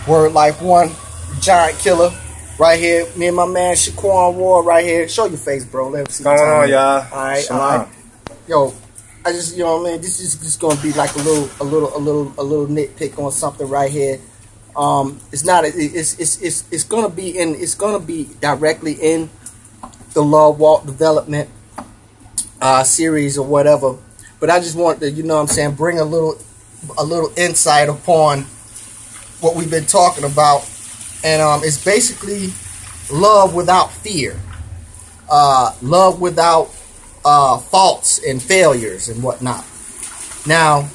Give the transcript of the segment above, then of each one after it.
Word Life One, giant killer, right here. Me and my man Shaquan Ward right here. Show your face, bro. Let's see what's going on, y'all. All right. Yo, I just, you know what I mean. This is just gonna be like a little nitpick on something right here. It's not. It's gonna be directly in the Love Walk Development series or whatever. But I just want to, you know what I'm saying, bring a little insight upon what we've been talking about, and it's basically love without fear, love without faults and failures and whatnot. Now,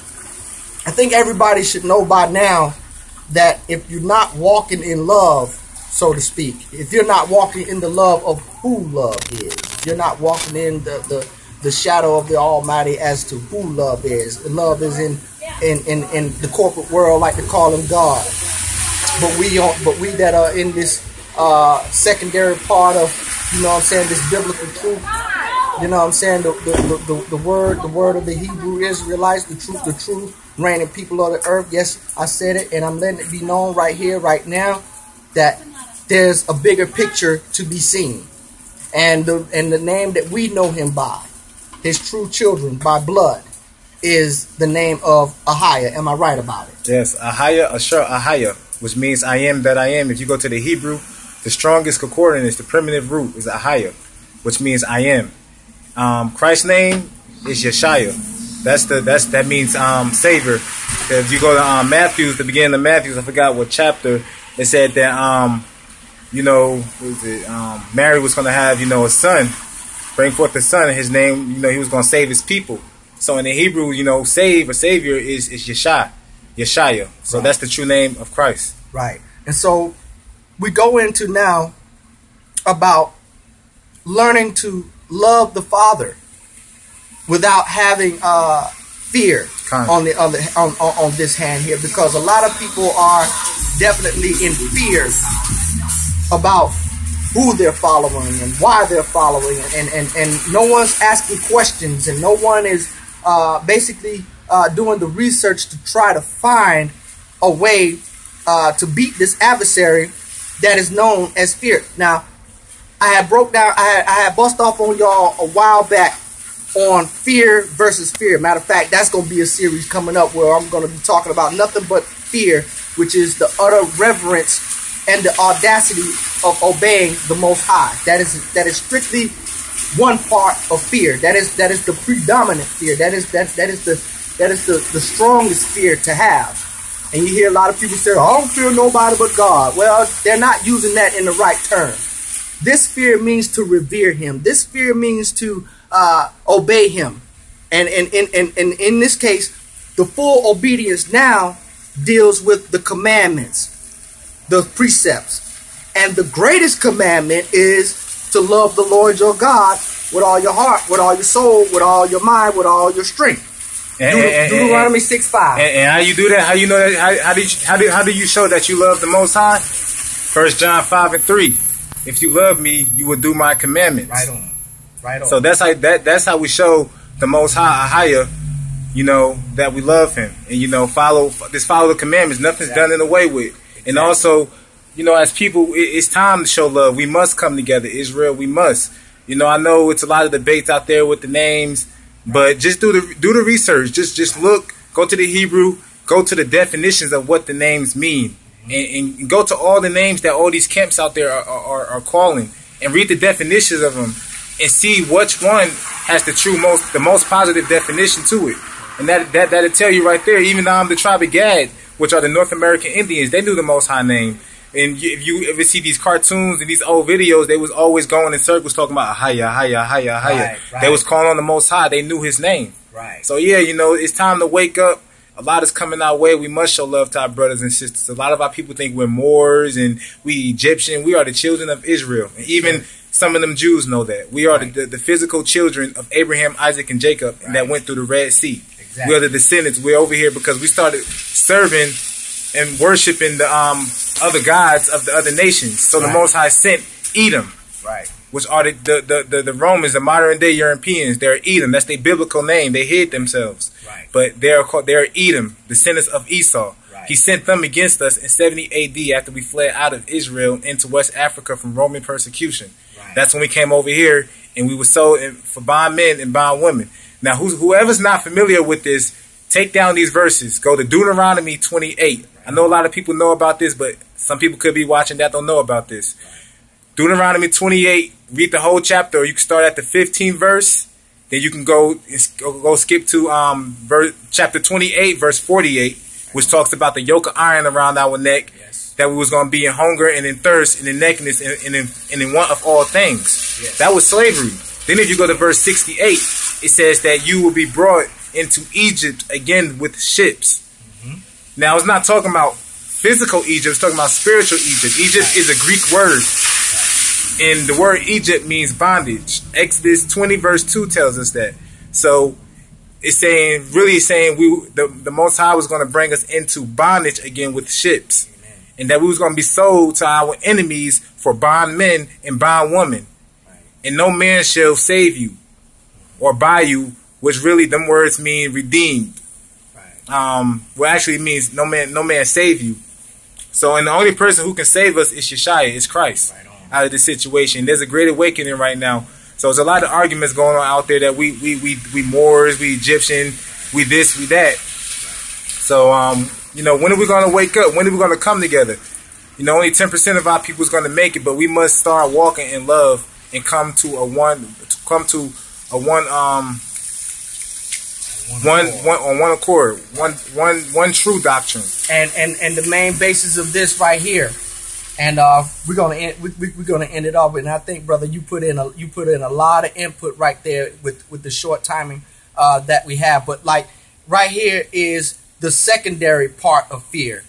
I think everybody should know by now that if you're not walking in love, so to speak, if you're not walking in the love of who love is, if you're not walking in the shadow of the Almighty as to who love is. Love is in the corporate world like to call him God. But we that are in this secondary part of, you know what I'm saying, this biblical truth, you know what I'm saying, the word of the Hebrew Israelites, the truth, reigning people of the earth. Yes, I said it, and I'm letting it be known right here, right now, that there's a bigger picture to be seen. And the name that we know him by, his true children by blood, is the name of Ahiah. Am I right about it? Yes, Ahiah, Ashur, Ahiah, which means I am that I am. If you go to the Hebrew, the strongest concordance, the primitive root is Ahiah, which means I am. Christ's name is Yeshaya. That means Savior. If you go to Matthew, the beginning of Matthew, I forgot what chapter, it said that you know, what was it? Mary was going to have, you know, a son. Bring forth the son, and his name, you know, he was going to save his people. So in the Hebrew, you know, save or savior is Yeshaya. So that's the true name of Christ. Right. And so we go into now about learning to love the Father without having fear on this hand here, because a lot of people are definitely in fear about who they're following and why they're following, and no one's asking questions, and no one is basically doing the research to try to find a way to beat this adversary that is known as fear. Now, I had bust off on y'all a while back on fear versus fear. Matter of fact, that's going to be a series coming up where I'm going to be talking about nothing but fear, which is the utter reverence and the audacity of obeying the Most High. That is strictly one part of fear. That is the predominant fear. That is the strongest fear to have. And you hear a lot of people say, "I don't fear nobody but God." Well, they're not using that in the right term. This fear means to revere Him. This fear means to obey Him. And in this case, the full obedience now deals with the commandments, the precepts. And the greatest commandment is to love the Lord your God with all your heart, with all your soul, with all your mind, with all your strength. Deuteronomy 6:5. And how you do that? How you know that? How do you show that you love the Most High? 1 John 5:3. If you love me, you will do my commandments. Right on. Right on. So that's how we show the Most High, Ahiah, you know, that we love Him, and you know, follow the commandments. Nothing's done in a way with. And also, you know, as people, it's time to show love. We must come together, Israel. We must. You know, I know it's a lot of debates out there with the names, but just do the research. Just look, go to the Hebrew, go to the definitions of what the names mean, and go to all the names that all these camps out there are calling, and read the definitions of them, and see which one has the most positive definition to it. And that'll tell you right there. Even though I'm the tribe of Gad, which are the North American Indians, they knew the Most High name. And if you ever see these cartoons and these old videos, they was always going in circles talking about Ahiah, Ahiah, Ahiah, Ahiah. Right. They was calling on the Most High. They knew His name. Right. So yeah, you know, it's time to wake up. A lot is coming our way. We must show love to our brothers and sisters. A lot of our people think we're Moors and we Egyptian. We are the children of Israel. And even some of them Jews know that. We are the physical children of Abraham, Isaac, and Jacob, and that went through the Red Sea. Exactly. We are the descendants. We're over here because we started serving and worshiping the other gods of the other nations. So the Most High sent Edom, which are the Romans, the modern day Europeans. They're Edom. That's their biblical name. They hid themselves, but they're Edom, descendants of Esau. He sent them against us in 70 AD after we fled out of Israel into West Africa from Roman persecution. Right. That's when we came over here and we were sold for bond men and bond women. Now, whoever's not familiar with this, take down these verses. Go to Deuteronomy 28. I know a lot of people know about this, but some people could be watching that don't know about this. Deuteronomy 28, read the whole chapter, or you can start at the 15th verse. Then you can go skip to chapter 28, verse 48, which talks about the yoke of iron around our neck, that we was going to be in hunger and in thirst and in nakedness and in want of all things. Yes. That was slavery. Then if you go to verse 68, it says that you will be brought into Egypt again with ships. Mm-hmm. Now, it's not talking about physical Egypt. It's talking about spiritual Egypt. Egypt is a Greek word. And the word Egypt means bondage. Exodus 20 verse 2 tells us that. So it's saying, the Most High was going to bring us into bondage again with ships. Amen. And that we was going to be sold to our enemies for bond men and bond women. Right. And no man shall save you or buy you, which really them words mean redeemed. Right. Well, actually it means no man save you. So, and the only person who can save us is Yeshua, is Christ. Right. Out of this situation. There's a great awakening right now. So there's a lot of arguments going on out there that we Moors, we Egyptian, we this, we that. So you know, when are we gonna wake up? When are we gonna come together? You know, only 10% of our people is gonna make it, but we must start walking in love and come to one accord, one true doctrine. And the main basis of this right here. And we're gonna end it off. And I think, brother, you put in a lot of input right there with the short timing that we have. But like right here is the secondary part of fear,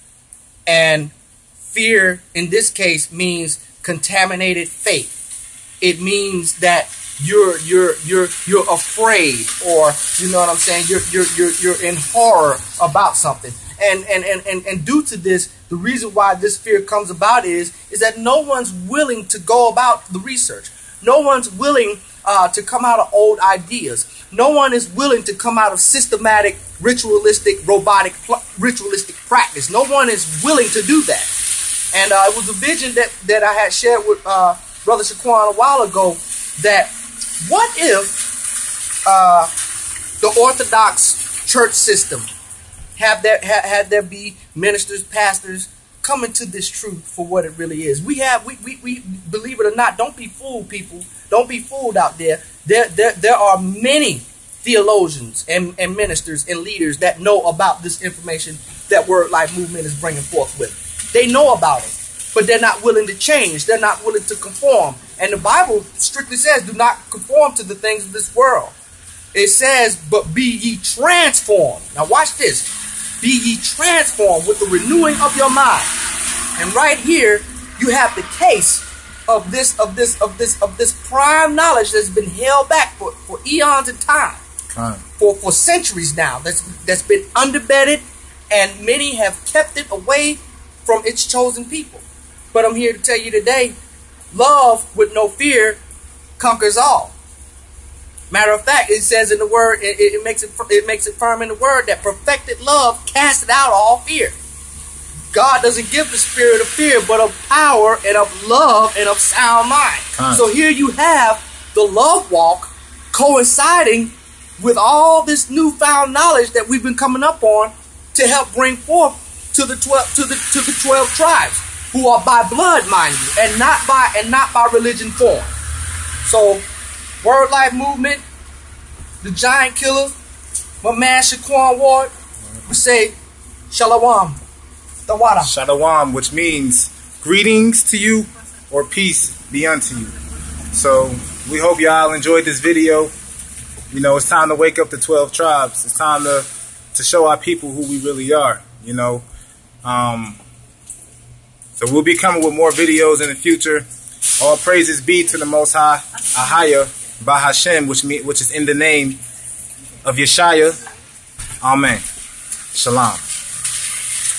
and fear in this case means contaminated faith. It means that you're afraid, or you know what I'm saying. You're in horror about something. And due to this, the reason why this fear comes about is that no one's willing to go about the research. No one's willing to come out of old ideas. No one is willing to come out of systematic, ritualistic practice. No one is willing to do that. And it was a vision that I had shared with Brother Shaquan a while ago, that what if the Orthodox church system had there be ministers, pastors coming to this truth for what it really is. We believe it or not, don't be fooled, people. Don't be fooled out there. There are many theologians and ministers and leaders that know about this information that Word Life Movement is bringing forth with. They know about it, but they're not willing to change. They're not willing to conform. And the Bible strictly says, do not conform to the things of this world. It says, but be ye transformed. Now watch this. Be ye transformed with the renewing of your mind. And right here, you have the case of this prime knowledge that's been held back for eons of time, for centuries now. That's been underbedded, and many have kept it away from its chosen people. But I'm here to tell you today, love with no fear conquers all. Matter of fact, it says in the word, it makes it firm in the word that perfected love casteth out all fear. God doesn't give the spirit of fear, but of power and of love and of sound mind. So here you have the love walk coinciding with all this newfound knowledge that we've been coming up on to help bring forth to the 12 tribes, who are by blood, mind you, and not by religion form. So Word Life Movement, the giant killer, my man Shaquan Ward, we say Shalom. Tawada. Shalom, which means greetings to you or peace be unto you. So we hope y'all enjoyed this video. You know, it's time to wake up the 12 tribes. It's time to show our people who we really are, you know. So we'll be coming with more videos in the future. All praises be to the Most High, Ahaya, Bahashem, which is in the name of Yeshaya. Amen. Shalom.